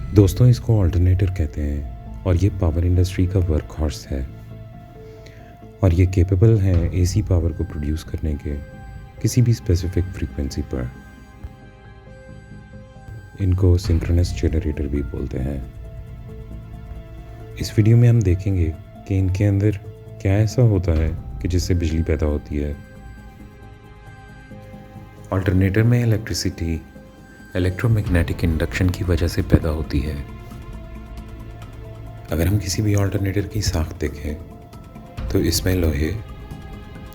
दोस्तों, इसको अल्टरनेटर कहते हैं और ये पावर इंडस्ट्री का वर्क हॉर्स है और ये केपेबल हैं एसी पावर को प्रोड्यूस करने के किसी भी स्पेसिफिक फ्रीक्वेंसी पर। इनको सिंक्रोनस जनरेटर भी बोलते हैं। इस वीडियो में हम देखेंगे कि इनके अंदर क्या ऐसा होता है कि जिससे बिजली पैदा होती है। अल्टरनेटर में इलेक्ट्रिसिटी इलेक्ट्रोमैग्नेटिक इंडक्शन की वजह से पैदा होती है। अगर हम किसी भी अल्टरनेटर की साख देखें तो इसमें लोहे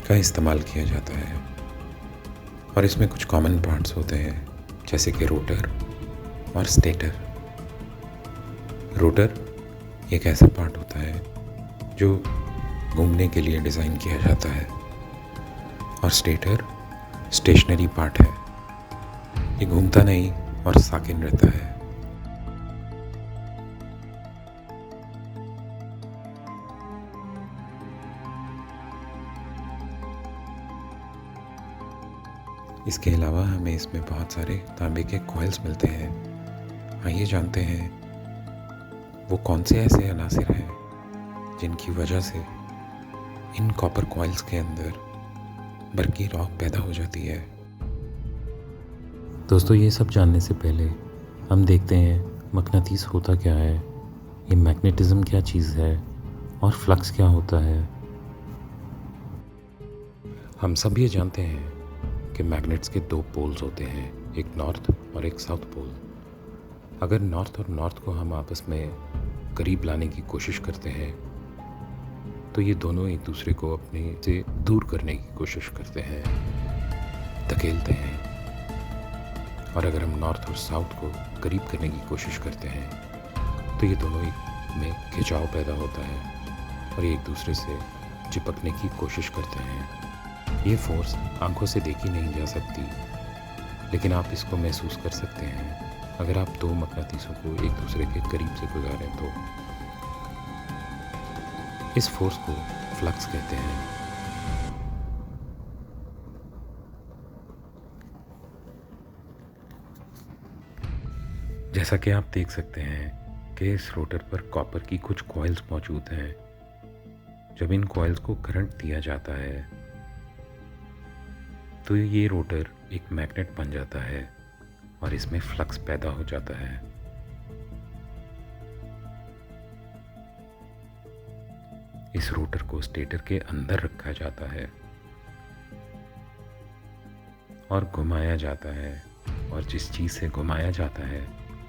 का इस्तेमाल किया जाता है और इसमें कुछ कॉमन पार्ट्स होते हैं जैसे कि रोटर और स्टेटर। रोटर एक ऐसा पार्ट होता है जो घूमने के लिए डिज़ाइन किया जाता है और स्टेटर स्टेशनरी पार्ट है, ये घूमता नहीं और साकिन रहता है। इसके अलावा हमें इसमें बहुत सारे तांबे के कॉइल्स मिलते हैं। आइए जानते हैं वो कौन से ऐसे अनासिर हैं जिनकी वजह से इन कॉपर कॉइल्स के अंदर बरकी रॉक पैदा हो जाती है। दोस्तों, ये सब जानने से पहले हम देखते हैं मकनातीस होता क्या है, ये मैग्नेटिज्म क्या चीज़ है और फ्लक्स क्या होता है। हम सब ये जानते हैं कि मैग्नेट्स के दो पोल्स होते हैं, एक नॉर्थ और एक साउथ पोल। अगर नॉर्थ और नॉर्थ को हम आपस में करीब लाने की कोशिश करते हैं तो ये दोनों एक दूसरे को अपने से दूर करने की कोशिश करते हैं, धकेलते हैं। और अगर हम नॉर्थ और साउथ को करीब करने की कोशिश करते हैं तो ये दोनों में खिंचाव पैदा होता है और ये एक दूसरे से चिपकने की कोशिश करते हैं। ये फोर्स आंखों से देखी नहीं जा सकती, लेकिन आप इसको महसूस कर सकते हैं अगर आप दो मकनातीसों को एक दूसरे के करीब से गुजारें तो। इस फोर्स को फ्लक्स कहते हैं। जैसा कि आप देख सकते हैं कि इस रोटर पर कॉपर की कुछ कॉइल्स मौजूद हैं। जब इन कॉइल्स को करंट दिया जाता है तो ये रोटर एक मैग्नेट बन जाता है और इसमें फ्लक्स पैदा हो जाता है। इस रोटर को स्टेटर के अंदर रखा जाता है और घुमाया जाता है और जिस चीज़ से घुमाया जाता है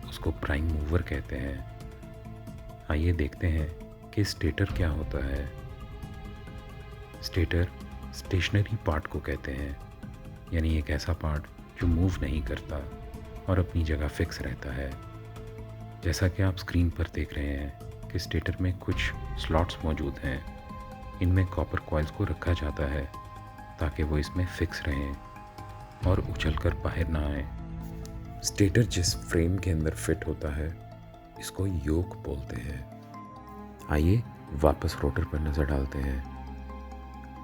उसको प्राइम मूवर कहते हैं। आइए देखते हैं कि स्टेटर क्या होता है। स्टेटर स्टेशनरी पार्ट को कहते हैं, यानी एक ऐसा पार्ट जो मूव नहीं करता और अपनी जगह फिक्स रहता है। जैसा कि आप स्क्रीन पर देख रहे हैं कि स्टेटर में कुछ स्लॉट्स मौजूद हैं। इनमें कॉपर कॉइल्स को रखा जाता है ताकि वो इसमें फिक्स रहें और उछलकर बाहर ना आए। स्टेटर जिस फ्रेम के अंदर फिट होता है इसको योक बोलते हैं। आइए वापस रोटर पर नज़र डालते हैं।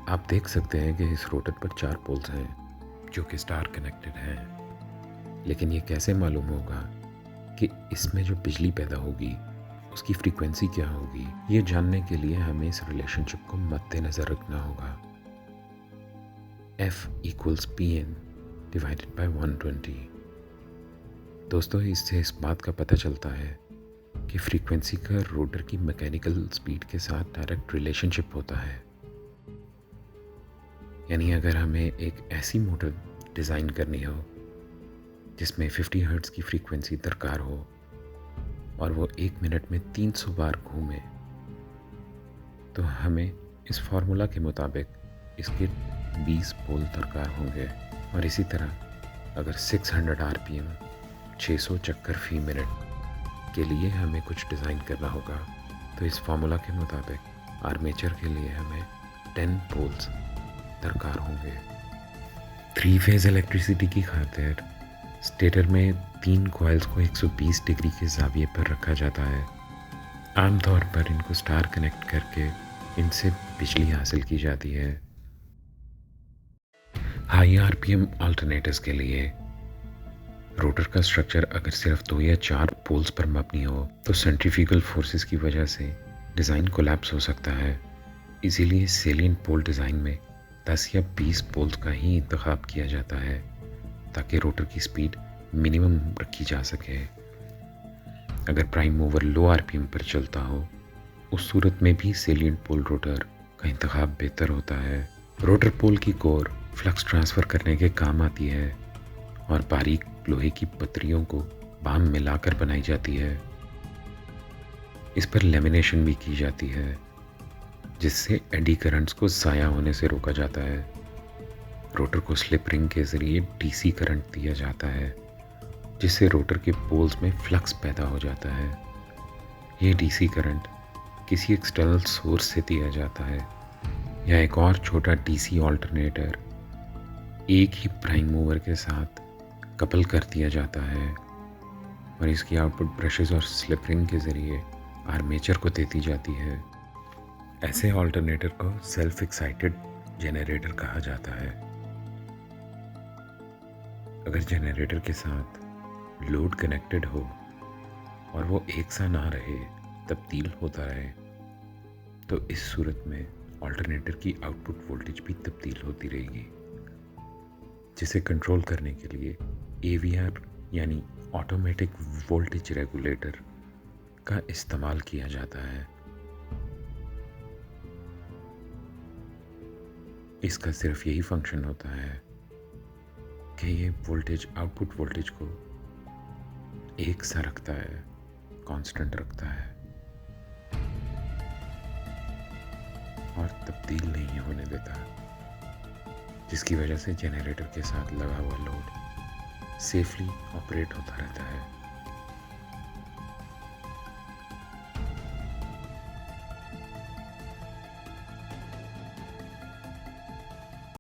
आप देख सकते हैं कि इस रोटर पर 4 पोल्स हैं जो कि स्टार कनेक्टेड हैं, लेकिन ये कैसे मालूम होगा कि इसमें जो बिजली पैदा होगी उसकी फ्रीक्वेंसी क्या होगी। ये जानने के लिए हमें इस रिलेशनशिप को मद्देनज़र रखना होगा। F = Pn / 120। दोस्तों, इससे इस बात का पता चलता है कि फ्रीक्वेंसी का रोटर की मैकेनिकल स्पीड के साथ डायरेक्ट रिलेशनशिप होता है। यानी अगर हमें एक ऐसी मोटर डिज़ाइन करनी हो जिसमें 50 हर्ट्ज़ की फ्रीक्वेंसी दरकार हो और वो 1 मिनट में 300 बार घूमे, तो हमें इस फार्मूला के मुताबिक इसके 20 पोल दरकार होंगे। और इसी तरह अगर 600 RPM 600 चक्कर फी मिनट के लिए हमें कुछ डिज़ाइन करना होगा तो इस फार्मूला के मुताबिक आर्मेचर के लिए हमें 10 पोल्स दरकार होंगे। 3 फेज़ इलेक्ट्रिसिटी की खातिर स्टेटर में 3 कॉइल्स को 120 डिग्री के ज़ाविये पर रखा जाता है। आमतौर पर इनको स्टार कनेक्ट करके इनसे बिजली हासिल की जाती है। हाई RPM अल्टरनेटर्स के लिए रोटर का स्ट्रक्चर अगर सिर्फ 2 या 4 पोल्स पर मबनी हो तो सेंट्रीफ्यूगल फोर्सेस की वजह से डिज़ाइन कोलैप्स हो सकता है। इसीलिए सेलिएंट पोल डिज़ाइन में 10 या 20 पोल्स का ही इंतखाब किया जाता है ताकि रोटर की स्पीड मिनिमम रखी जा सके। अगर प्राइम मूवर लो आरपीएम पर चलता हो उस सूरत में भी सेलिएंट पोल रोटर का इंतखाब बेहतर होता है। रोटर पोल की कोर फ्लक्स ट्रांसफ़र करने के काम आती है और बारीक लोहे की पतरियों को बाम मिलाकर बनाई जाती है। इस पर लेमिनेशन भी की जाती है जिससे एडी करंट्स को ज़ाया होने से रोका जाता है। रोटर को स्लिप रिंग के ज़रिए डीसी करंट दिया जाता है जिससे रोटर के पोल्स में फ्लक्स पैदा हो जाता है। ये डीसी करंट किसी एक्सटर्नल सोर्स से दिया जाता है या एक और छोटा डीसी ऑल्टरनेटर एक ही प्राइम मूवर के साथ कपल कर दिया जाता है और इसकी आउटपुट ब्रशेस और स्लिप रिंग के ज़रिए आर्मेचर को दे दी जाती है। ऐसे ऑल्टरनेटर को सेल्फ एक्साइटेड जनरेटर कहा जाता है। अगर जनरेटर के साथ लोड कनेक्टेड हो और वो एक सा ना रहे, तब्दील होता रहे, तो इस सूरत में ऑल्टरनेटर की आउटपुट वोल्टेज भी तब्दील होती रहेगी, जिसे कंट्रोल करने के लिए AVR यानी ऑटोमेटिक वोल्टेज रेगुलेटर का इस्तेमाल किया जाता है। इसका सिर्फ यही फंक्शन होता है कि ये वोल्टेज आउटपुट वोल्टेज को एक सा रखता है, कांस्टेंट रखता है और तब्दील नहीं होने देता, जिसकी वजह से जनरेटर के साथ लगा हुआ लोड सेफली ऑपरेट होता रहता है।